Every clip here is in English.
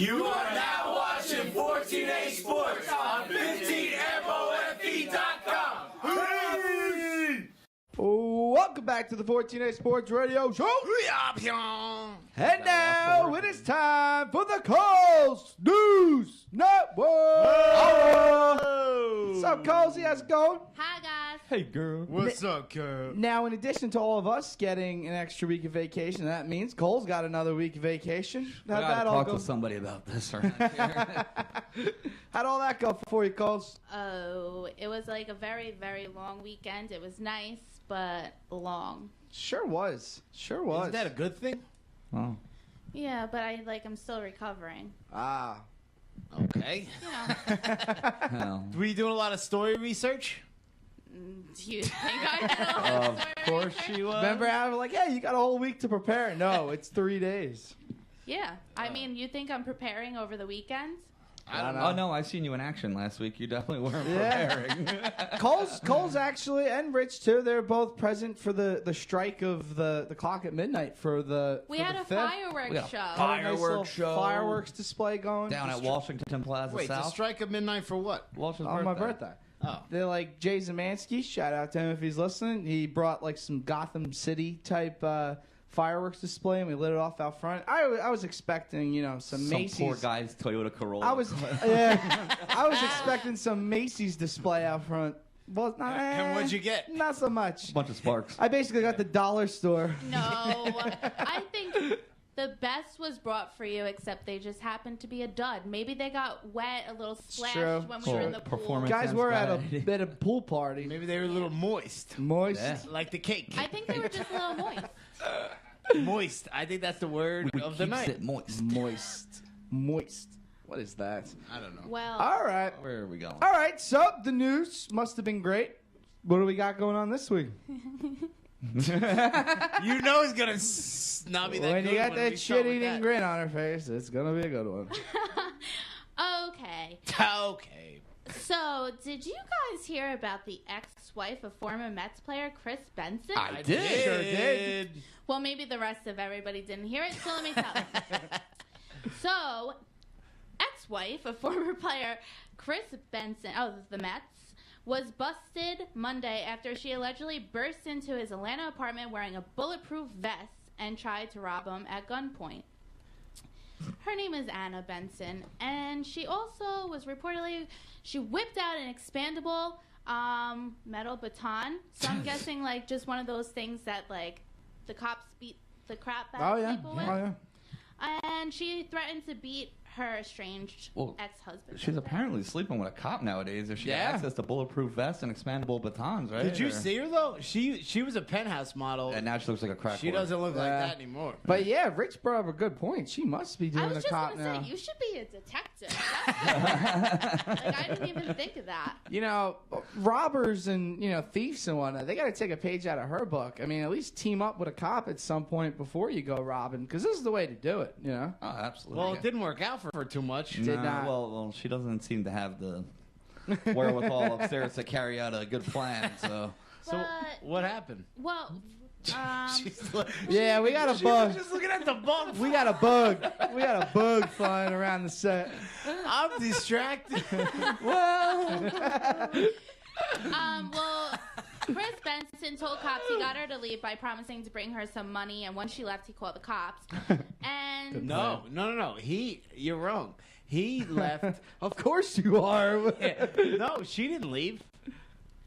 You are now watching 14A Sports on 15MOFE.com. Hey! Welcome back to the 14A Sports Radio Show. And now it is time for the Coles News Network. What's up, Coles? How's it going? Hi, guys. Hey, girl. What's up, Kurt? Now, in addition to all of us getting an extra week of vacation, that means Cole's got another week of vacation. I gotta talk to somebody about this right here. How'd all that go for you, Coles? Oh, it was like a very, very long weekend. It was nice, but long. Sure was. Sure was. Isn't that a good thing? Oh. Yeah, but I'm still recovering. Ah. Okay. You know, Hell. Were you doing a lot of story research? do you think I did a lot Of course she was. Remember how we're like, hey, you got a whole week to prepare? No, it's 3 days. Yeah. I mean, you think I'm preparing over the weekend? I don't know. Oh, no, I seen you in action last week. You definitely weren't Yeah. preparing. Cole's actually, and Rich too, they're both present for the strike of the clock at midnight for the We for had the a 5th. fireworks We got a show. Had a nice Fireworks little show. Fireworks display going. Down at Washington Plaza Wait, the South. strike of midnight for what? Walsh's on my birthday. Oh. They're like Jay Zemansky, shout out to him if he's listening. He brought like some Gotham City type fireworks display, and we lit it off out front. I was expecting, some Macy's. Some poor guy's Toyota Corolla. I was expecting some Macy's display out front. Well, And what'd you get? Not so much. a bunch of sparks. I basically got the dollar store. No. I think the best was brought for you, except they just happened to be a dud. Maybe they got wet, a little splashed true. when we were in the pool. Performance. Guys were at a anxiety. bit of pool party. Maybe they were a little moist. Moist. Yeah. Like the cake. I think they were just a little moist. Moist. I think that's the word We of the keeps night. it moist. Moist. What is that? I don't know. Well, All right. Where are we going? All right. So the news must have been great. What do we got going on this week? You know it's gonna not be that When good you got when that we start with shit-eating that. grin on her face, it's gonna be a good one. okay. Okay. So, did you guys hear about the ex-wife of former Mets player Kris Benson? I did. Sure did. Well, maybe the rest of everybody didn't hear it, so let me tell you. So, ex-wife of former player Kris Benson, the Mets, was busted Monday after she allegedly burst into his Atlanta apartment wearing a bulletproof vest and tried to rob him at gunpoint. Her name is Anna Benson, and she also was reportedly, she whipped out an expandable metal baton. So I'm guessing like just one of those things that like the cops beat the crap out of people with. Oh yeah. And she threatened to beat her estranged Well, ex-husband. She's apparently sleeping with a cop nowadays if she Yeah. has access to bulletproof vests and expandable batons, right? Did you Or- see her though? She was a penthouse model. And now she looks like a crack She whore. doesn't look like Yeah. that anymore. But yeah, Rich brought up a good point. She must be I doing was a just cop going to now. say, you should be a detective. That's like, I didn't even think of that. Robbers and thieves and whatnot, they got to take a page out of her book. I mean, at least team up with a cop at some point before you go robbing, because this is the way to do it. Oh, absolutely. Well, it didn't work out for her too much. did not. Well, she doesn't seem to have the wherewithal upstairs to carry out a good plan. So So But- what happened? Well, Yeah, we got a She was bug. just looking at the bug. We got a bug. We got a bug flying around the set. I'm distracted. Well, well, Kris Benson told cops he got her to leave by promising to bring her some money, and once she left, he called the cops. And No. You're wrong. He left. of course you are. No, she didn't leave.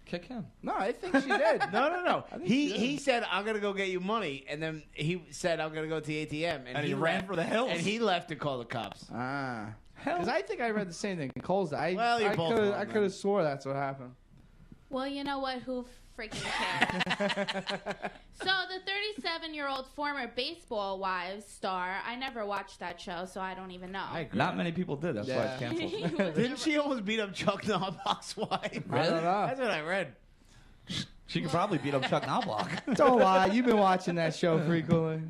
kick him. No, I think she did. No. think He she did. he said, I'm going to go get you money. And then he said, I'm going to go to the ATM. And he ran left- for the hills. And he left to call the cops. Because I think I read the same thing. Cole's. Well, you're both wrong, I could man. have swore that's what happened. well, you know what? Who freaking cares? So the 37-year-old former Baseball Wives star, I never watched that show, so I don't even know. I agree. Not many people did. That's why it's Yeah. canceled. He was Didn't never- she almost beat up Chuck Knobloch's wife? I don't know. That's what I read. She could probably beat up Chuck Knobloch. Don't lie. You've been watching that show frequently.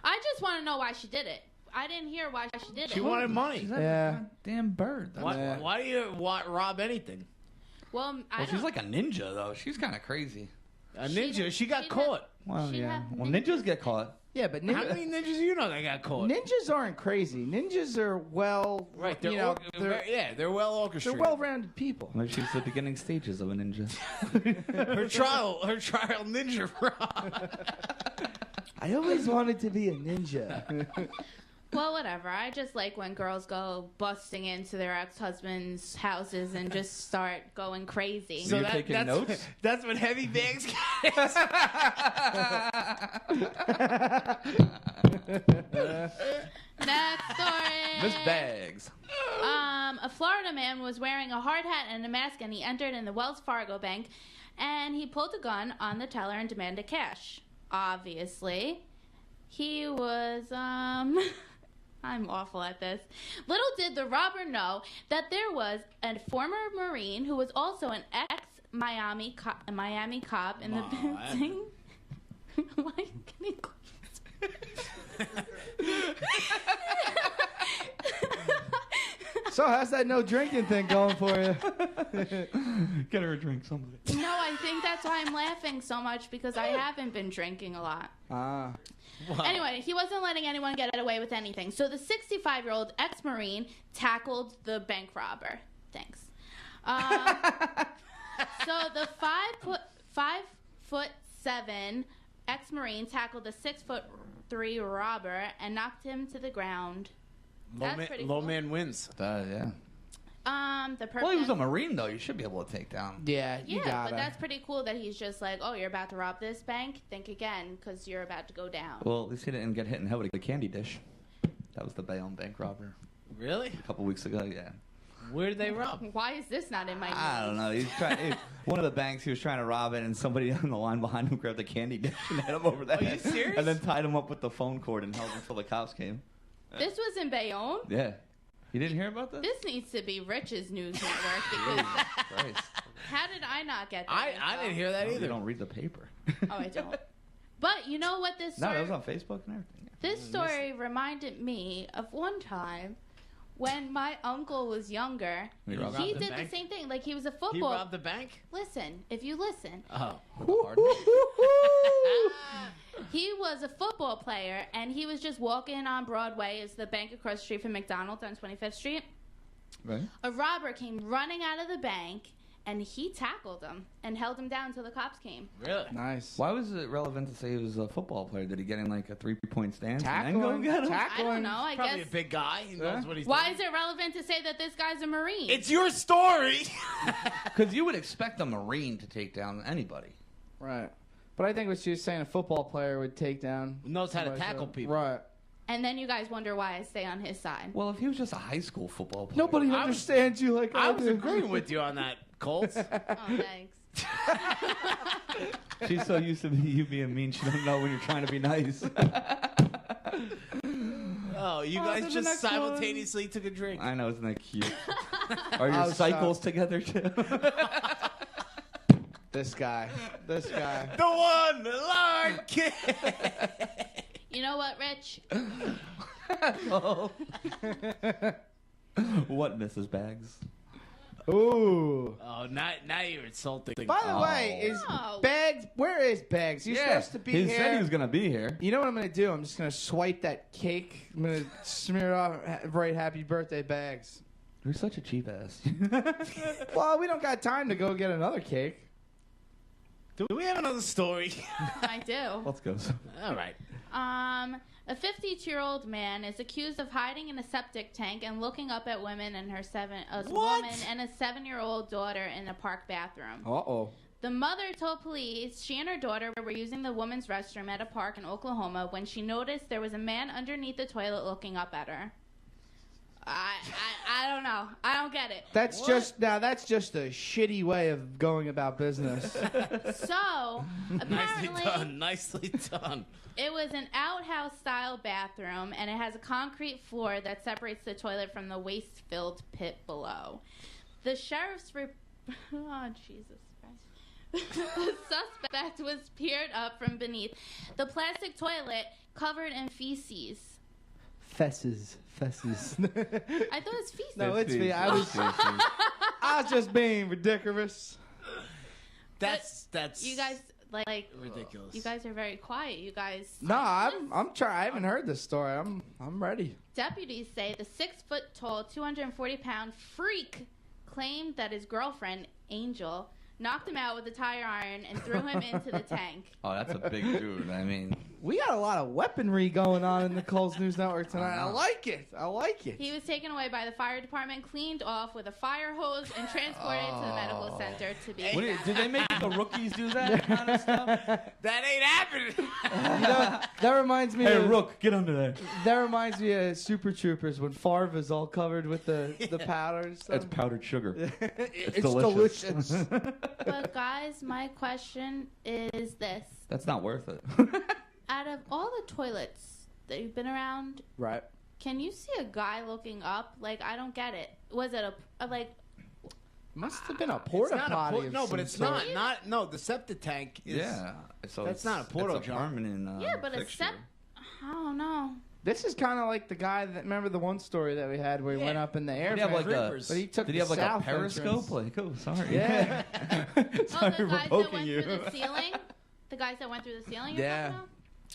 I just want to know why she did it. I didn't hear why she did She it. wanted money. Yeah. Damn bird. That's Why, why do you want rob anything? Well, I Well, don't. she's like a ninja, though. She's kind of crazy. A ninja. She got she caught. Well, She yeah. had Well, ninjas get caught. Yeah, but How many ninjas you know that got caught? ninjas aren't crazy. Ninjas are Right, they're they're well they're orchestrated. well-rounded people. Maybe she's the beginning stages of a ninja. her trial ninja run. I always wanted to be a ninja. Well, whatever. I just like when girls go busting into their ex-husbands' houses and just start going crazy. So you're taking notes? That's what heavy bags get. Next story. Miss Bags. A Florida man was wearing a hard hat and a mask, and he entered in the Wells Fargo bank, and he pulled a gun on the teller and demanded cash. Obviously, he was I'm awful at this. Little did the robber know that there was a former Marine who was also an ex-Miami cop in the building. Why are you getting close? So how's that no drinking thing going for you? Get her a drink, somebody. No, I think that's why I'm laughing so much, because I haven't been drinking a lot. Ah. Wow. Anyway, he wasn't letting anyone get away with anything. So the 65-year-old ex-Marine tackled the bank robber. Thanks. So the 5'7" ex-Marine tackled the 6'3" robber and knocked him to the ground. That's pretty Low cool. man wins. Yeah. The person. Well, he was a Marine, though. You should be able to take down. Yeah, you Yeah, gotta. but that's pretty cool that he's just like, oh, you're about to rob this bank? Think again, because you're about to go down. Well, at least he didn't get hit in the head with a candy dish. That was the Bayonne bank robber Really? a couple weeks ago, yeah. Where did they rob? Why is this not in my news? I don't know. One of the banks, he was trying to rob it, and somebody on the line behind him grabbed a candy dish and hit him over the Are you head. serious? And then tied him up with the phone cord and held him until the cops came. This was in Bayonne? Yeah. You didn't hear about this? This needs to be Rich's news network, because Christ. how did I not get that I info? didn't hear that You either. don't read the paper. Oh, I don't. But you know what this No, story... that was on Facebook and everything. This story reminded me of one time when my uncle was younger. He robbed He the did the bank? same thing. Like, he was a He football... robbed the bank? Listen, if you listen. Oh. He was a football player, and he was just walking on Broadway. It's the bank across the street from McDonald's on 25th Street. Right? A robber came running out of the bank, and he tackled him and held him down until the cops came. Really? Nice. Why was it relevant to say he was a football player? Did he get in like a 3-point stance and then Tackling. go get him? I don't know. I Probably guess... a big guy. He knows what he's Why doing. is it relevant to say that this guy's a Marine? It's your story. Because you would expect a Marine to take down anybody. Right. But I think what she was saying, a football player would take down. Knows how to somebody, tackle so- people. Right. And then you guys wonder why I stay on his side. Well, if he was just a high school football player. Nobody I was- understands you like I I was do. agreeing with you on that, Colts. Oh, thanks. She's so used to you being mean, she don't know when you're trying to be nice. Oh, you On guys to the just next simultaneously took a drink. I know, isn't that cute? Are your I was cycles together too? This guy. The one, Lord King. You know what, Rich? What, Mrs. Bags? Ooh. Oh, now you're insulting. By the way, is No. Bags? Where is Bags? He's supposed to be he here. said he was gonna be here. You know what I'm gonna do? I'm just gonna swipe that cake. I'm gonna smear it off. Right, happy birthday, Bags. You're such a cheap ass. Well, we don't got time to go get another cake. Do we have another story? I do. Let's go. All right. A 52-year-old man is accused of hiding in a septic tank and looking up at women and her woman and a 7-year-old daughter in a park bathroom. Uh-oh. The mother told police she and her daughter were using the woman's restroom at a park in Oklahoma when she noticed there was a man underneath the toilet looking up at her. I don't know. I don't get it. That's just a shitty way of going about business. So, apparently, Nicely done. it was an outhouse-style bathroom, and it has a concrete floor that separates the toilet from the waste-filled pit below. The sheriff's oh, Jesus Christ. The suspect was peered up from beneath the plastic toilet covered in feces. Fesses. I thought it was feces. No, it's me. I was just being ridiculous. That's You guys, Like Ridiculous. you guys are very quiet. You guys. No, I'm trying. I haven't heard this story. I'm ready. Deputies say the 6-foot-tall, 240-pound freak claimed that his girlfriend, Angel, knocked him out with a tire iron and threw him into the tank. Oh, that's a big dude. I mean, We got a lot of weaponry going on in the Coles News Network tonight. I like it. I like it. He was taken away by the fire department, cleaned off with a fire hose, and transported to the medical center to be what examined. did they make the rookies do that kind of stuff? That ain't happening. You know, that reminds me of Rook, get under there. that reminds me of Super Troopers when Favre is all covered with the powder and stuff. It's powdered sugar. It's delicious. delicious. But guys, my question is this. That's not worth it. Out of all the toilets that you've been around, Right. can you see a guy looking up? Like, I don't get it. Was it a like, Must have been a porta It's not potty. a of no, but some it's sort. not. No, the septic tank is. Yeah. So That's not a portal, it's a John. permanent yeah, but a fixture. I don't know. This is kind of like the guy that remember the one story that we had where he went up in the air. Did he have like a? Creepers. But he took Did he the have like a south periscope? entrance. Like, oh, sorry. Yeah. Oh, sorry the for guys that poking went you. through the ceiling? The guys that went through the ceiling? you're Yeah. talking about?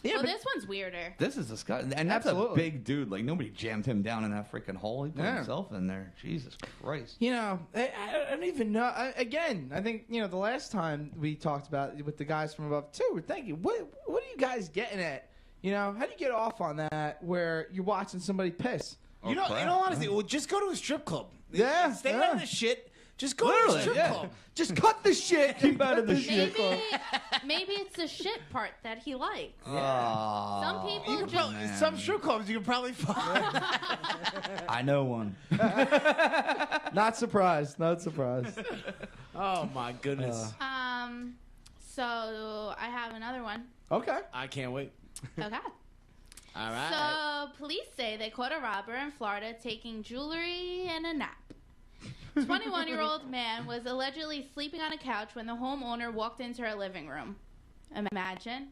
Yeah, well, but- this one's weirder. This is disgusting, and that's Absolutely. a big dude. Like nobody jammed him down in that freaking hole. He put Yeah. himself in there. Jesus Christ. You know, I don't even know. Again, I think, you know, the last time we talked about it with the guys from above, too, we're thinking, what are you guys getting at? You know, how do you get off on that where you're watching somebody piss? You know, crap. in all honesty, well, just go to a strip club. Yeah, Stay yeah. out of the shit. Just go to Literally, a strip yeah. club. Just cut the shit. Keep out of the shit. Maybe it's the shit part that he likes. Oh, Some people You can just- probably, man. some strip clubs you can probably find. I know one. Not surprised. Not surprised. Oh my goodness! So I have another one. Okay. I can't wait. Okay. All right. So police say they caught a robber in Florida taking jewelry and a nap. 21-year-old man was allegedly sleeping on a couch when the homeowner walked into her living room. Imagine.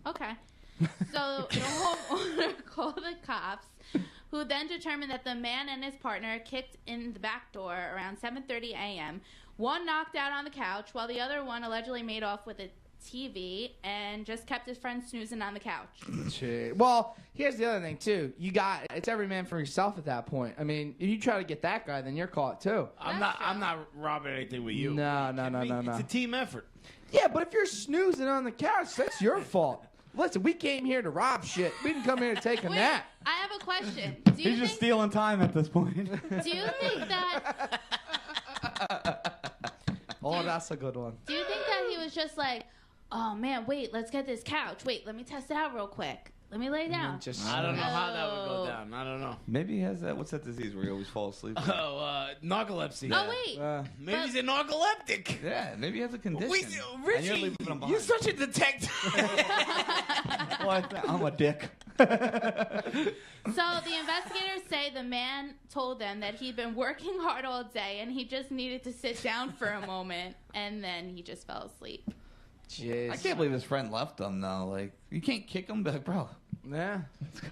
Okay. So the homeowner called the cops, who then determined that the man and his partner kicked in the back door around 7:30 a.m. One knocked out on the couch, while the other one allegedly made off with a TV and just kept his friend snoozing on the couch. Shit. Well, here's the other thing too. It's every man for yourself at that point. I mean, if you try to get that guy, then you're caught too. I'm That's not. I'm not robbing anything with you. No. It's a team effort. Yeah, but if you're snoozing on the couch, that's your fault. Listen, we came here to rob shit. We didn't come here to take a Wait, nap. I have a question. Do you He's just think, stealing time at this point. do you think that Oh, that's a good one. Do you think that he was just like, oh man, wait, let's get this couch. Wait, let me test it out real quick. Let me lay down. I don't know how that would go down. I don't know. Maybe he has that. What's that disease where he always falls asleep? Narcolepsy. Oh wait, Maybe but- he's a narcoleptic. Yeah, maybe he has a condition. Wait, And you're Richie, leaving him behind. you're such a detective. What? I'm a dick. So the investigators say the man told them that he'd been working hard all day and he just needed to sit down for a moment, and then he just fell asleep. Jeez. I can't believe his friend left him though. Like, you can't kick him back, bro. Yeah.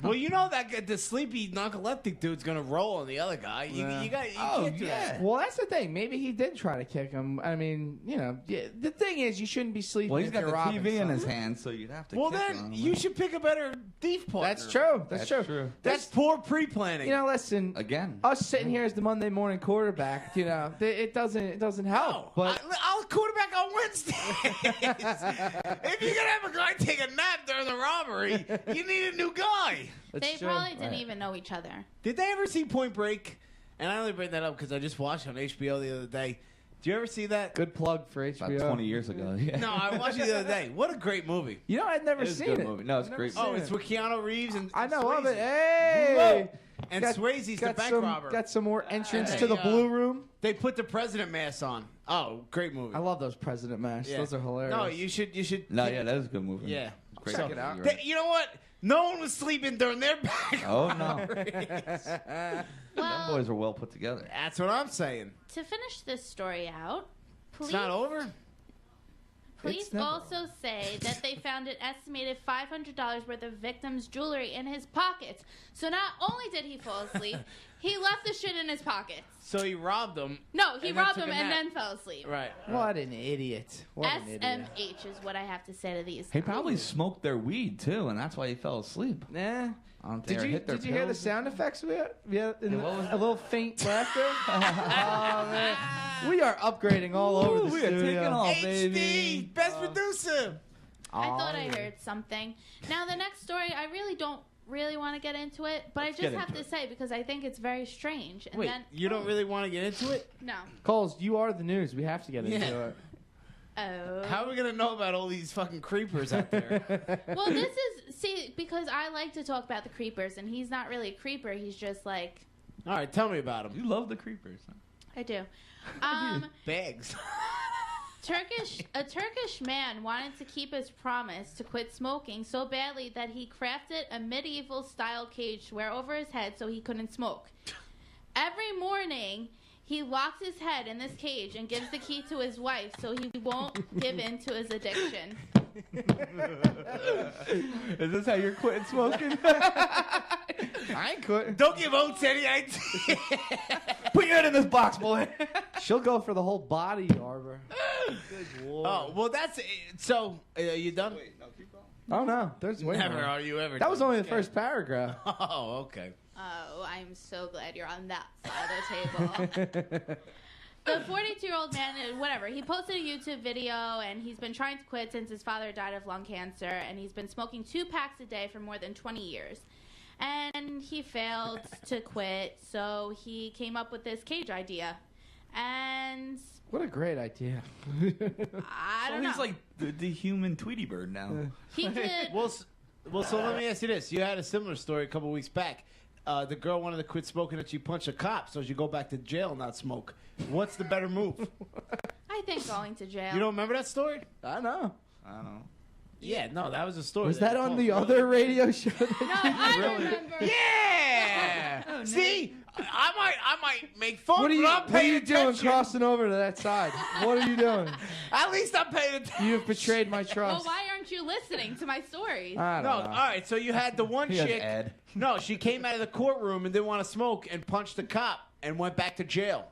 Well, you know that the sleepy narcoleptic dude's gonna roll on the other guy. You can't do that. Well, that's the thing. Maybe he did try to kick him. I mean, you know, the thing is, you shouldn't be sleeping. Well, he's if got you're the robbing TV in his someone. hand, so you'd have to. Well, kick then him. you should pick a better thief partner. That's true. That's true. true. That's poor pre-planning. You know, listen. Again. Us sitting here as the Monday morning quarterback, you know, it doesn't help. No, But I'll quarterback on Wednesdays. If you're gonna have a guy take a nap during the robbery, you need a new guy. that's They true. probably didn't even know each other. Did they ever see Point Break? And I only bring that up because I just watched it on HBO the other day. Do you ever see that? Good plug for About HBO. 20 years ago. Yeah. No, I watched it the other day. What a great movie. You know, I'd never It is a seen good it. movie. No, it's I've great. never Oh, seen it's it. with Keanu Reeves and I know of Swayze. it. Hey. And Got- Swayze's the got bank some, robber. Got some more entrance Hey, to the blue room. They put the president mask on. Oh, great movie. I love those president masks. Yeah. Those are hilarious. No, you should. No, yeah, that is a good movie. Yeah. Great Check movie, it out. you're right. You know what? No one was sleeping during their bank Oh, no. robberies. Them Well, boys are well put together. That's what I'm saying. to finish this story out, It's not over. Police never also say that they found an estimated $500 worth of victims' jewelry in his pockets. So not only did he fall asleep, he left the shit in his pockets. So he robbed them. No, he And then robbed took them a and nap. then fell asleep. Right. What an idiot. What an idiot. SMH is what I have to say to these. He probably smoked their weed tee, and that's why he fell asleep. Nah. I don't think Did they you hit their hear the pills. sound effects we had? Yeah, what was a little faint laughter. Oh man, we are upgrading all over the we studio. are taking off, HD, baby. best producer. I thought I yeah. heard something. Now the next story, I really don't want to get into it, but Let's I get just have into to say because I think it's very strange. And Wait, then you don't really want to get into it? No. Coles, you are the news. We have to get into Yeah. it. Oh. How are we gonna know about all these fucking creepers out there? Well, this is because I like to talk about the creepers, and he's not really a creeper. He's just like All right, tell me about them. You love the creepers. Huh? I do. Bags. A Turkish man wanted to keep his promise to quit smoking so badly that he crafted a medieval style cage to wear over his head so he couldn't smoke. Every morning, he locks his head in this cage and gives the key to his wife so he won't give in to his addiction. Is this how you're quitting smoking? I ain't quitting. Don't give Oates any idea. Put your head in this box, boy. She'll go for the whole body, Arbor. Good lord. Oh, well, that's it. So, you done? No, keep going. Oh no, there's way Never more. are you ever That was done. only the first paragraph. Oh, okay. Oh, I'm so glad you're on that side of the table. The 42-year-old man, whatever, he posted a YouTube video, and he's been trying to quit since his father died of lung cancer, and he's been smoking 2 packs a day for more than 20 years. And he failed to quit, so he came up with this cage idea. And What a great idea. I So don't know. he's like the human Tweety Bird now. He could... Well, so let me ask you this. You had a similar story a couple weeks back. The girl wanted to quit smoking and she punched a cop, so she go back to jail and not smoke. What's the better move? I think going to jail. You don't remember that story? I know. I don't know. Yeah, no, that was a story. Was that on told the earlier. other radio show? No, I remember. Yeah. Oh, no. See, I might make fun, What are you, but I'm what are paying you doing attention. crossing over to that side? What are you doing? At least I'm paying attention. You have betrayed my Well, trust. why aren't you listening to my stories? I No, don't all know. right. So you had the one He has chick. Ed. No, she came out of the courtroom and didn't want to smoke and punched the cop and went back to jail.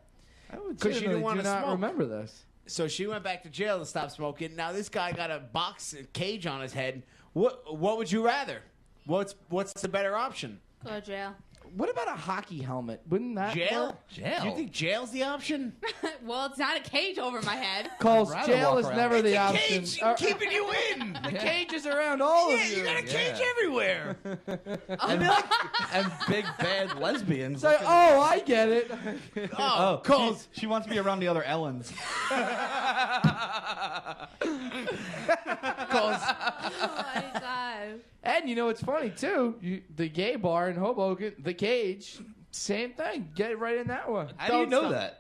I Because she didn't legitimately want do to not smoke. remember this. So she went back to jail to stop smoking. Now this guy got a box cage on his head. What would you rather? What's the better option? Go to jail. What about a hockey helmet? Wouldn't that Jail? work? Jail? You think jail's the option? Well, it's not a cage over my head. Coles, I'd rather jail walk is around. never It's the a option. cage keeping you in. The cage is around all Yeah, of you. you got a cage Yeah. everywhere. And big bad lesbians. It's like, oh, I get it. Oh, Coles. She wants to be around the other Ellens. Oh my god. And you know what's funny too? The gay bar in Hoboken, the cage, same thing. Get right in that one. How do you Don't know stop. that?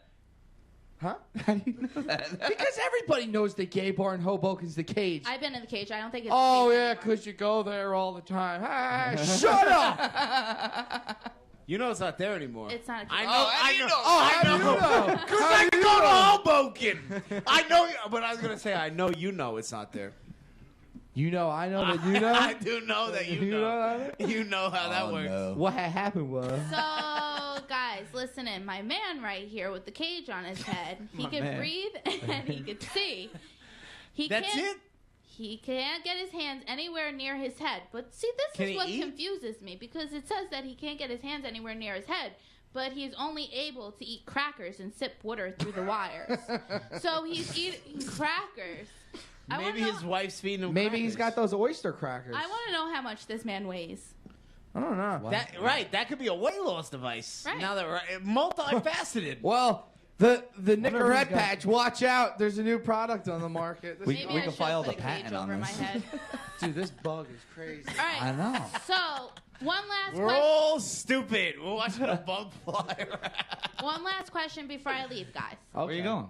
Huh? How do you know that? Because everybody knows the gay bar in Hoboken's the cage. I've been in the cage. I don't think it's. Oh the cage yeah, anymore. because you go there all the time. Ah, shut up! You know it's not there anymore. It's not a cage. I know. Oh, I know. Oh, how do you know? Because How I do you go to know? Hoboken. I know, but I was gonna say I know you know it's not there. You know, I know that you know. I do know that you know. that? You know how that Oh, works. no. What had happened was. So, guys, listen in. My man right here with the cage on his head, he My can man. breathe and he can see. That's can't, it. He can't get his hands anywhere near his head. But see, this Can is he what eat? confuses me because it says that he can't get his hands anywhere near his head. But he's only able to eat crackers and sip water through the wires. So he's eating crackers. I wanna Maybe know- his wife's feeding him. Maybe he's got crackers. those oyster crackers. I want to know how much this man weighs. I don't know. That right. That could be a weight loss device. Right. Now that we're multifaceted. Well, the he's Nicorette got- patch, watch out. There's a new product on the market. This- We Maybe can I should file put the a cage patent on over my this. head. Dude, this bug is crazy. All right. I know. So, one last We're question. all stupid. We're watching a bug fly around. One last question before I leave, guys. Okay. Where are you going?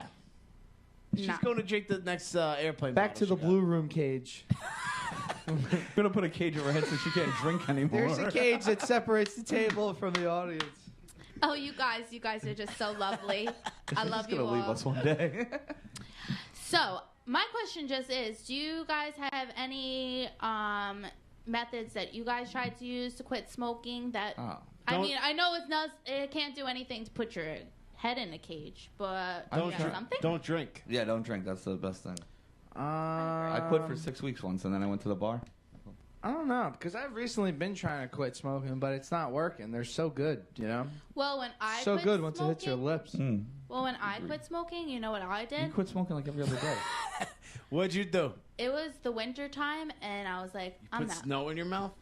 She's No. going to drink the next airplane. Back to bottle the she got. blue room cage. I'm gonna put a cage over her head so she can't drink anymore. There's a cage that separates the table from the audience. Oh, you guys are just so lovely. I love She's you gonna leave all. us one day. So, my question just is, do you guys have any methods that you guys tried to use to quit smoking that I mean, I know it can't do anything to put your head in a cage, but something? Don't drink. Yeah, don't drink. That's the best thing. I I quit for 6 weeks once, and then I went to the bar. I don't know, because I've recently been trying to quit smoking, but it's not working. They're so good, you know? Well, when I So quit good once it smoking, hits your lips. Well, when I quit smoking, you know what I You did? quit smoking like every other day. What'd you do? It was the winter time, and I was like, I'm Put not. snow in your mouth?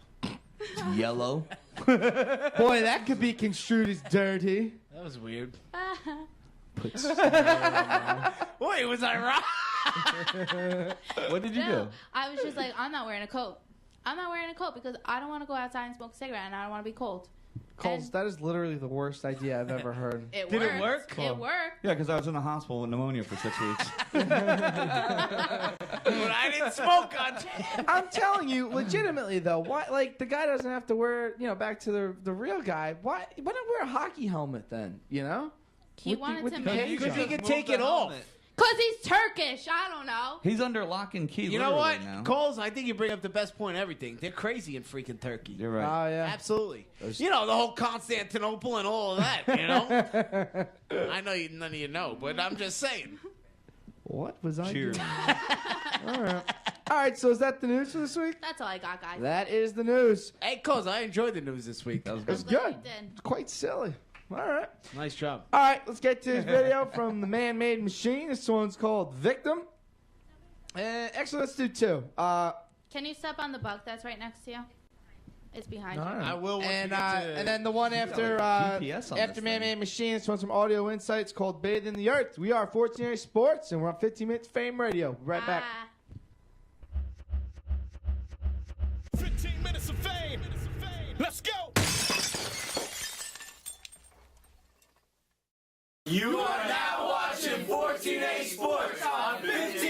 Yellow. Boy, that could be construed as dirty. That was weird. Put Wait, was I wrong? What did you No, do? I was just like, I'm not wearing a coat. I'm not wearing a coat because I don't want to go outside and smoke a cigarette, and I don't want to be cold. Coles, And that is literally the worst idea I've ever heard. Did it work? It worked. Yeah, because I was in the hospital with pneumonia for 6 weeks. But I didn't smoke on I'm telling you, legitimately though, why? Like the guy doesn't have to wear, back to the real guy. Why not wear a hockey helmet then? You know? He wanted to the make cage Because on. he could take it off. Because he's Turkish. I don't know. He's under lock and key. You know what, literally now. Coles? I think you bring up the best point. Everything they're crazy in freaking Turkey. You're right. Oh yeah. Absolutely. You know the whole Constantinople and all of that. You know. I know none of you know, but I'm just saying. What was I Cheers. doing? All right. So is that the news for this week? That's all I got, guys. That is the news. Hey, Coles, I enjoyed the news this week. That was It was good. Glad you good. did. It's quite silly. All right. Nice job. All right, let's get to this video from the Man-Made Machine. This one's called Victim. Actually, let's do two. Can you step on the bug that's right next to you? It's behind you. I will. And then the one after GPS on after this Man-Made Mm. Machine. This one's from Audio Insights called Bathe in the Earth. We are 14 Sports, and we're on 15 Minutes Fame Radio. Right back. 15 minutes of fame. Let's go. You are now watching 14A Sports on 15